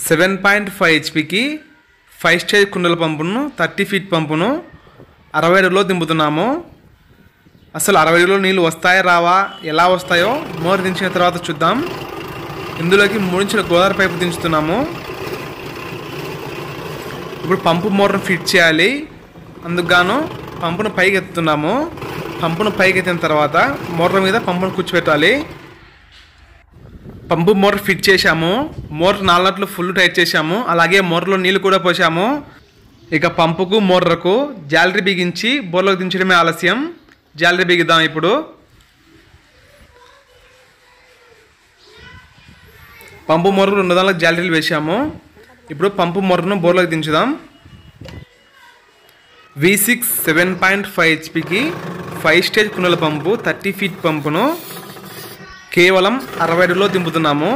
7.5 హెచ్పికి 5 stage కుండల పంపును 30 feet పంపును 60 అడుగులో దింపుతున్నాము. అసలు 60 అడుగులో నీళ్ళు వస్తాయా రావా, ఎలా వస్తాయో మోటార్ దించిన తర్వాత చూద్దాం. ఇందులోకి 3 ఇంచుల గోదావరి పైపు దించుతున్నాము. ఇప్పుడు పంపు మోటార్ను ఫిట్ చేయాలి. అందుకు గాను పంపును పైకి ఎత్తుతున్నాము. పంపును పైకి ఎత్తిన తర్వాత మోటార్ మీద పంపును కూర్చోబెట్టాలి. పంపు మోటార్ ఫిట్ చేశాము. మోటార్ 4 నట్లు ఫుల్ టైట్ చేశాము. అలాగే మోటార్లో నీళ్ళు కూడా పోసాము. ఇక పంపుకు మోటార్కు జాలరీ బిగించి బోర్లోకి దించడమే ఆలస్యం. జాలరీ బిగిద్దాం. ఇప్పుడు పంపు మోటార్ 2 దానికి జాలరీలు వేసాము. ఇప్పుడు పంపు మోటార్ను బోర్లోకి దించుదాం. V6 7.5 హెచ్పికి 5 స్టేజ్ కుండల పంపు 30 ఫీట్ పంపును కేవలం 60 అడుగులో దింపుతున్నాము.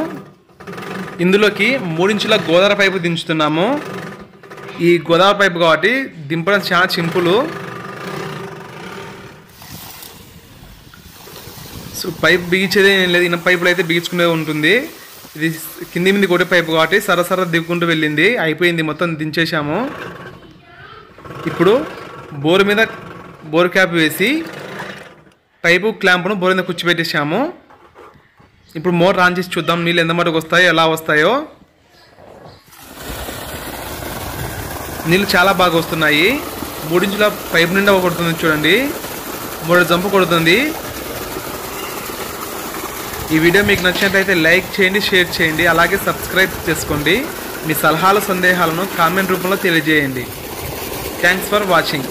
ఇందులోకి 3 ఇంచుల గోదావరి పైపు దించుతున్నాము. ఈ గోదావరి పైపు కాబట్టి దింపడం చాలా సింపుల్. సో పైప్ బిగించేది ఏం లేదు, ఇన్న పైపులు అయితే బిగించుకునే ఉంటుంది. ఇది కింది మీద కొట్టే పైపు కాబట్టి సరసర దిగుకుంటూ వెళ్ళింది. అయిపోయింది, మొత్తం దించేసాము. ఇప్పుడు బోరు మీద బోరు క్యాప్ వేసి పైపు క్లాంప్ను బోరు మీద కూర్చోబెట్టేసాము. ఇప్పుడు మోటార్ ఆన్ చేసి చూద్దాం నీళ్ళు ఎంత మటుకు వస్తాయో, ఎలా వస్తాయో. నీళ్ళు చాలా బాగా వస్తున్నాయి. 3 ఇంచుల పైపు నిండా కొడుతుంది చూడండి, 3 జంపు కొడుతుంది. ఈ వీడియో మీకు నచ్చినట్లయితే లైక్ చేయండి, షేర్ చేయండి, అలాగే సబ్స్క్రైబ్ చేసుకోండి. మీ సలహాలు సందేహాలను కామెంట్ రూపంలో తెలియజేయండి. Thanks for watching.